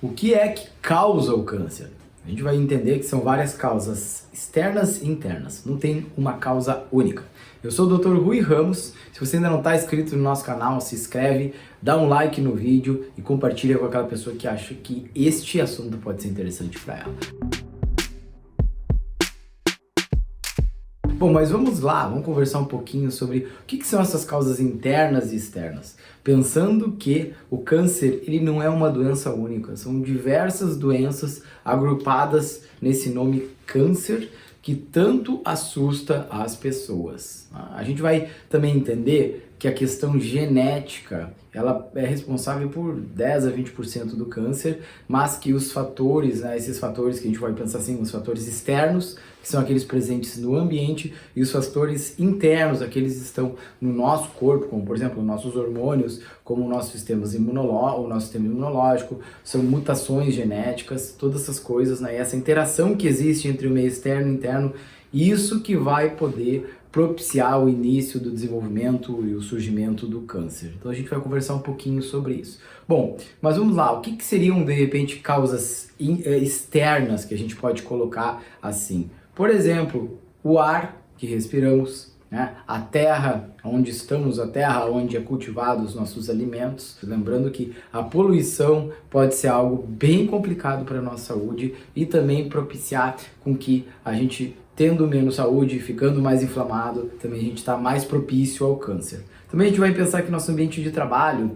O que é que causa o câncer? A gente vai entender que são várias causas externas e internas, não tem uma causa única. Eu sou o Dr. Rui Ramos, se você ainda não está inscrito no nosso canal, se inscreve, dá um like no vídeo e compartilha com aquela pessoa que acha que este assunto pode ser interessante para ela. Bom, mas vamos lá, vamos conversar um pouquinho sobre o que são essas causas internas e externas. Pensando que o câncer ele não é uma doença única, são diversas doenças agrupadas nesse nome câncer que tanto assusta as pessoas. A gente vai também entender que a questão genética ela é responsável por 10 a 20% do câncer, mas que os fatores, esses fatores que a gente vai pensar assim, os fatores externos, que são aqueles presentes no ambiente, e os fatores internos, aqueles que estão no nosso corpo, como por exemplo, nossos hormônios, como o nosso sistema imunológico, são mutações genéticas, todas essas coisas, essa interação que existe entre o meio externo e interno, isso que vai poder propiciar o início do desenvolvimento e o surgimento do câncer. Então a gente vai conversar um pouquinho sobre isso. Bom, mas vamos lá, o que seriam de repente causas externas que a gente pode colocar assim? Por exemplo, o ar que respiramos, a terra onde estamos, a terra onde é cultivado os nossos alimentos. Lembrando que a poluição pode ser algo bem complicado para a nossa saúde e também propiciar com que a gente, tendo menos saúde, ficando mais inflamado, também a gente está mais propício ao câncer. Também a gente vai pensar que nosso ambiente de trabalho,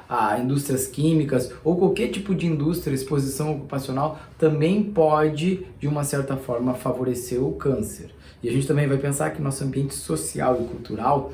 a indústrias químicas ou qualquer tipo de indústria, exposição ocupacional, também pode, de uma certa forma, favorecer o câncer. E a gente também vai pensar que nosso ambiente social e cultural,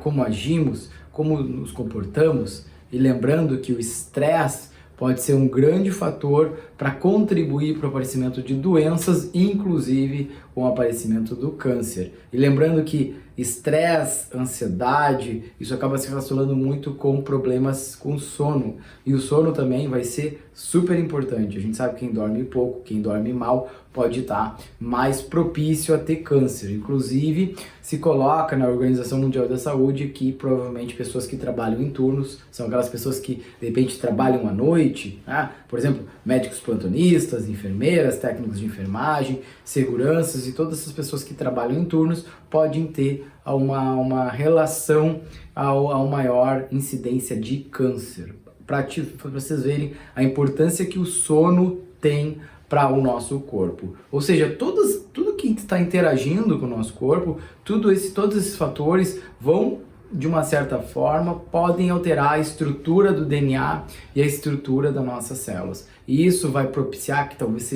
como agimos, como nos comportamos, e lembrando que o estresse pode ser um grande fator para contribuir para o aparecimento de doenças, inclusive com o aparecimento do câncer. E lembrando que estresse, ansiedade, isso acaba se relacionando muito com problemas com sono. E o sono também vai ser super importante. A gente sabe que quem dorme pouco, quem dorme mal, pode estar mais propício a ter câncer. Inclusive, se coloca na Organização Mundial da Saúde que provavelmente pessoas que trabalham em turnos são aquelas pessoas que de repente trabalham à noite, por exemplo, médicos plantonistas, enfermeiras, técnicos de enfermagem, seguranças e todas essas pessoas que trabalham em turnos podem ter uma relação a maior incidência de câncer. Para vocês verem a importância que o sono tem para o nosso corpo. Ou seja, tudo que está interagindo com o nosso corpo, todos esses fatores vão, de uma certa forma, podem alterar a estrutura do DNA e a estrutura das nossas células. E isso vai propiciar que talvez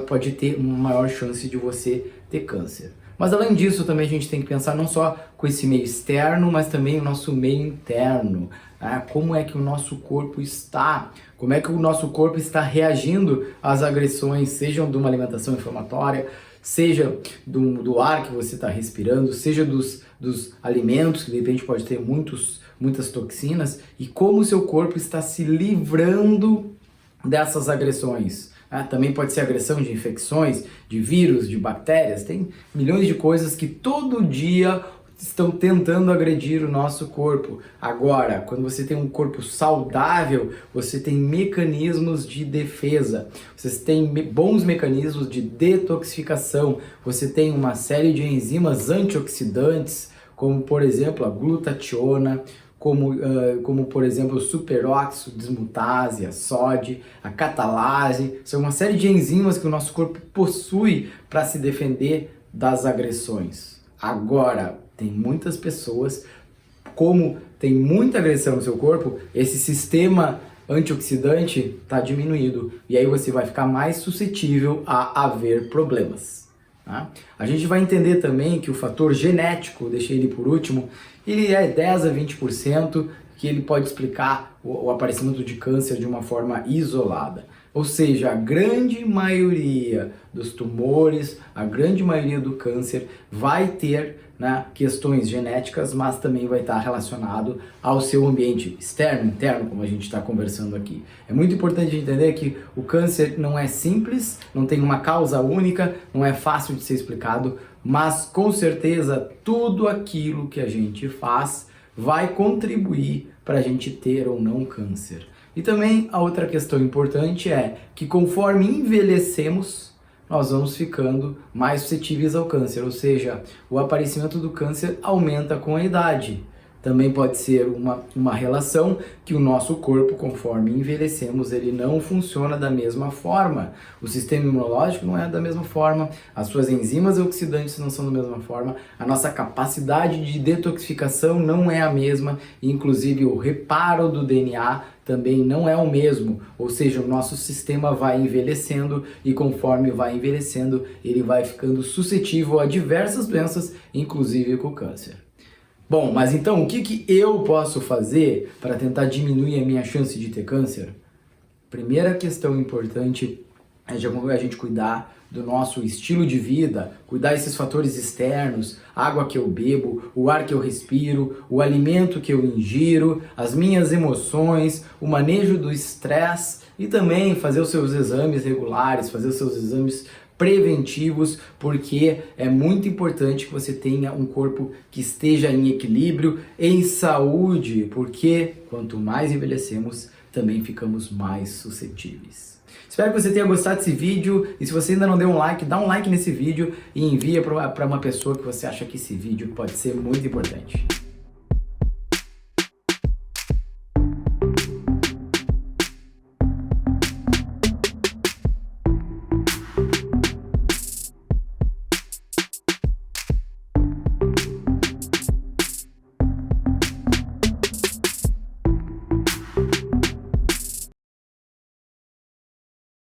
pode ter uma maior chance de você ter câncer. Mas além disso, também a gente tem que pensar não só com esse meio externo, mas também o nosso meio interno. Como é que o nosso corpo está? Como é que o nosso corpo está reagindo às agressões, sejam de uma alimentação inflamatória, seja do ar que você está respirando, seja dos alimentos, que de repente pode ter muitas toxinas, e como o seu corpo está se livrando dessas agressões. Também pode ser agressão de infecções, de vírus, de bactérias, tem milhões de coisas que todo dia estão tentando agredir o nosso corpo. Agora, quando você tem um corpo saudável, você tem mecanismos de defesa, você tem bons mecanismos de detoxificação, você tem uma série de enzimas antioxidantes, como por exemplo a glutationa, como por exemplo o superóxido dismutase, a SOD, a catalase, são uma série de enzimas que o nosso corpo possui para se defender das agressões. Agora, tem muitas pessoas, como tem muita agressão no seu corpo, esse sistema antioxidante está diminuído e aí você vai ficar mais suscetível a haver problemas. A gente vai entender também que o fator genético, deixei ele por último, ele é 10 a 20% que ele pode explicar o aparecimento de câncer de uma forma isolada. Ou seja, a grande maioria dos tumores, a grande maioria do câncer vai ter questões genéticas, mas também vai estar relacionado ao seu ambiente externo, interno, como a gente está conversando aqui. É muito importante entender que o câncer não é simples, não tem uma causa única, não é fácil de ser explicado, mas com certeza tudo aquilo que a gente faz vai contribuir para a gente ter ou não câncer. E também a outra questão importante é que conforme envelhecemos, nós vamos ficando mais suscetíveis ao câncer, ou seja, o aparecimento do câncer aumenta com a idade. Também pode ser uma relação que o nosso corpo, conforme envelhecemos, ele não funciona da mesma forma. O sistema imunológico não é da mesma forma, as suas enzimas oxidantes não são da mesma forma, a nossa capacidade de detoxificação não é a mesma, inclusive o reparo do DNA também não é o mesmo, ou seja, o nosso sistema vai envelhecendo e conforme vai envelhecendo, ele vai ficando suscetível a diversas doenças, inclusive com o câncer. Bom, mas então o que eu posso fazer para tentar diminuir a minha chance de ter câncer? Primeira questão importante é a gente cuidar do nosso estilo de vida, cuidar desses fatores externos, a água que eu bebo, o ar que eu respiro, o alimento que eu ingiro, as minhas emoções, o manejo do estresse e também fazer os seus exames regulares, fazer os seus exames preventivos, porque é muito importante que você tenha um corpo que esteja em equilíbrio, em saúde, porque quanto mais envelhecemos, também ficamos mais suscetíveis. Espero que você tenha gostado desse vídeo e se você ainda não deu um like, dá um like nesse vídeo e envia para uma pessoa que você acha que esse vídeo pode ser muito importante.